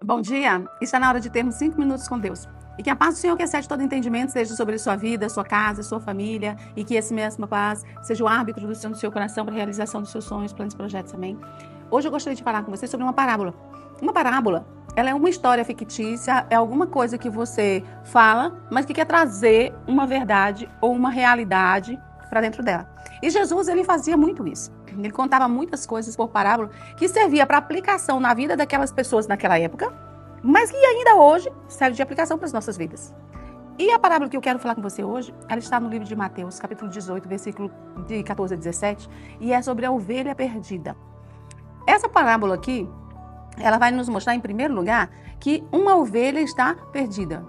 Bom dia, está na hora de termos 5 minutos com Deus. E que a paz do Senhor, que excede todo entendimento, seja sobre a sua vida, sua casa, sua família, e que esse mesma paz seja o árbitro do seu coração para a realização dos seus sonhos, planos e projetos, amém? Hoje eu gostaria de falar com você sobre uma parábola. Uma parábola, ela é uma história fictícia, é alguma coisa que você fala, mas que quer trazer uma verdade ou uma realidade para dentro dela. E Jesus, ele fazia muito isso. Ele contava muitas coisas por parábola que servia para aplicação na vida daquelas pessoas naquela época, mas que ainda hoje serve de aplicação para as nossas vidas. E a parábola que eu quero falar com você hoje, ela está no livro de Mateus, capítulo 18, versículo de 14 a 17, e é sobre a ovelha perdida. Essa parábola aqui, ela vai nos mostrar, em primeiro lugar, que uma ovelha está perdida.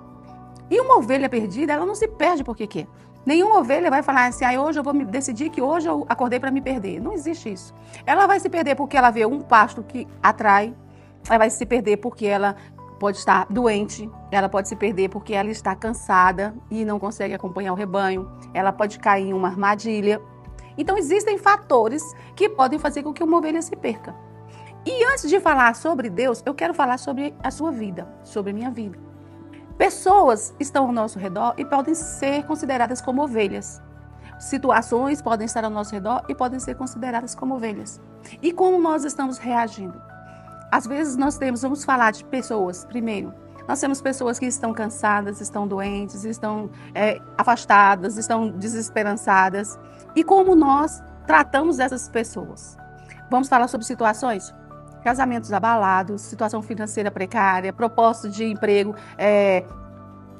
E uma ovelha perdida, ela não se perde porque quer. Nenhuma ovelha vai falar assim, hoje eu vou me decidir que hoje eu acordei para me perder. Não existe isso. Ela vai se perder porque ela vê um pasto que atrai. Ela vai se perder porque ela pode estar doente. Ela pode se perder porque ela está cansada e não consegue acompanhar o rebanho. Ela pode cair em uma armadilha. Então existem fatores que podem fazer com que uma ovelha se perca. E antes de falar sobre Deus, eu quero falar sobre a sua vida, sobre a minha vida. Pessoas estão ao nosso redor e podem ser consideradas como ovelhas. Situações podem estar ao nosso redor e podem ser consideradas como ovelhas. E como nós estamos reagindo? Às vezes vamos falar de pessoas, primeiro, nós temos pessoas que estão cansadas, estão doentes, estão afastadas, estão desesperançadas. E como nós tratamos essas pessoas? Vamos falar sobre situações? Casamentos abalados, situação financeira precária, propósito de emprego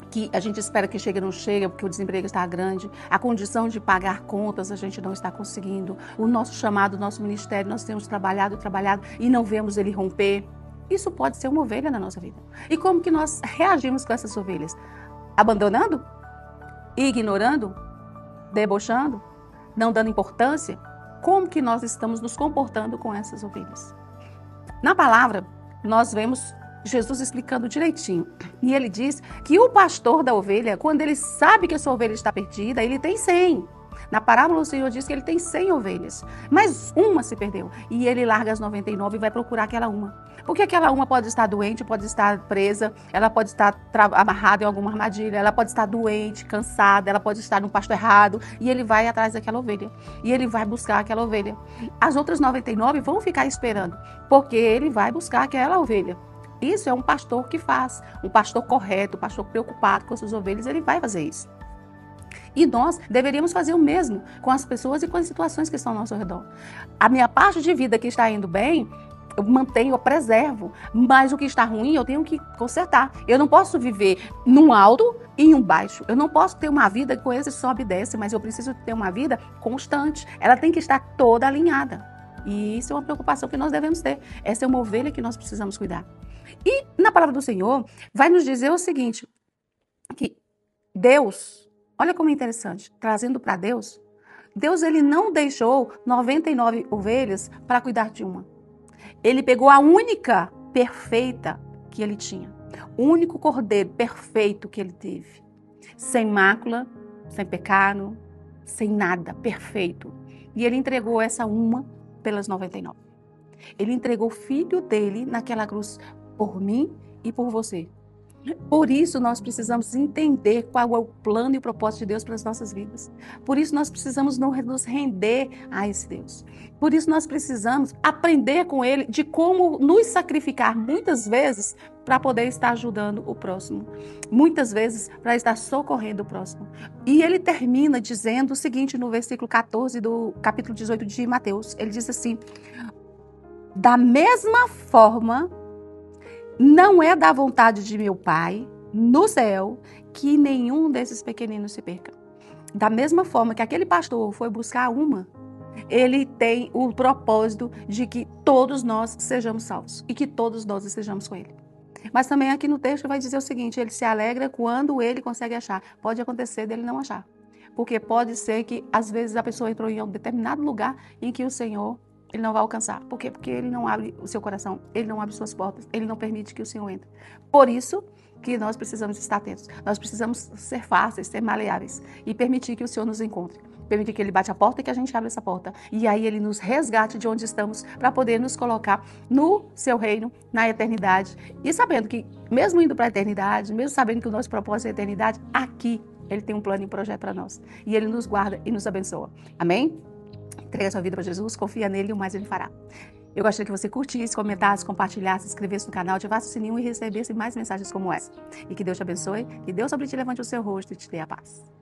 que a gente espera que chegue e não chega porque o desemprego está grande, a condição de pagar contas a gente não está conseguindo, o nosso chamado, o nosso ministério, nós temos trabalhado e não vemos ele romper. Isso pode ser uma ovelha na nossa vida. E como que nós reagimos com essas ovelhas? Abandonando? Ignorando? Debochando? Não dando importância? Como que nós estamos nos comportando com essas ovelhas? Na palavra, nós vemos Jesus explicando direitinho. E ele diz que o pastor da ovelha, quando ele sabe que a sua ovelha está perdida, ele tem 100. Na parábola, o Senhor diz que ele tem 100 ovelhas, mas uma se perdeu. E ele larga as 99 e vai procurar aquela uma. Porque aquela uma pode estar doente, pode estar presa, ela pode estar amarrada em alguma armadilha, ela pode estar doente, cansada, ela pode estar no pasto errado. E ele vai atrás daquela ovelha. E ele vai buscar aquela ovelha. As outras 99 vão ficar esperando, porque ele vai buscar aquela ovelha. Isso é um pastor que faz, um pastor correto, um pastor preocupado com as suas ovelhas, ele vai fazer isso. E nós deveríamos fazer o mesmo com as pessoas e com as situações que estão ao nosso redor. A minha parte de vida que está indo bem, eu mantenho, eu preservo, mas o que está ruim eu tenho que consertar. Eu não posso viver num alto e em um baixo. Eu não posso ter uma vida com esse sobe e desce, mas eu preciso ter uma vida constante. Ela tem que estar toda alinhada. E isso é uma preocupação que nós devemos ter. Essa é uma ovelha que nós precisamos cuidar. E na palavra do Senhor vai nos dizer o seguinte, que Deus, olha como é interessante, trazendo para Deus, Deus ele não deixou 99 ovelhas para cuidar de uma. Ele pegou a única perfeita que ele tinha, o único cordeiro perfeito que ele teve, sem mácula, sem pecado, sem nada, perfeito. E ele entregou essa uma pelas 99. Ele entregou o filho dele naquela cruz por mim e por você. Por isso nós precisamos entender qual é o plano e o propósito de Deus para as nossas vidas. Por isso nós precisamos nos render a esse Deus. Por isso nós precisamos aprender com Ele de como nos sacrificar muitas vezes para poder estar ajudando o próximo. Muitas vezes para estar socorrendo o próximo. E ele termina dizendo o seguinte no versículo 14 do capítulo 18 de Mateus. Ele diz assim, da mesma forma, não é da vontade de meu Pai no céu que nenhum desses pequeninos se perca. Da mesma forma que aquele pastor foi buscar uma, ele tem o propósito de que todos nós sejamos salvos e que todos nós estejamos com ele. Mas também aqui no texto vai dizer o seguinte, ele se alegra quando ele consegue achar. Pode acontecer dele não achar. Porque pode ser que às vezes a pessoa entrou em um determinado lugar em que o Senhor ele não vai alcançar. Por quê? Porque ele não abre o seu coração, ele não abre suas portas, ele não permite que o Senhor entre. Por isso que nós precisamos estar atentos. Nós precisamos ser fáceis, ser maleáveis e permitir que o Senhor nos encontre. permitir que Ele bate a porta e que a gente abra essa porta. E aí Ele nos resgate de onde estamos para poder nos colocar no Seu reino, na eternidade. E sabendo que, mesmo indo para a eternidade, mesmo sabendo que o nosso propósito é a eternidade, aqui Ele tem um plano e um projeto para nós. E Ele nos guarda e nos abençoa. Amém? Entrega a sua vida para Jesus, confia nele e o mais Ele fará. Eu gostaria que você curtisse, comentasse, compartilhasse, se inscrevesse no canal, ativasse o sininho e recebesse mais mensagens como essa. E que Deus te abençoe, que Deus sobre ti levante o seu rosto e te dê a paz.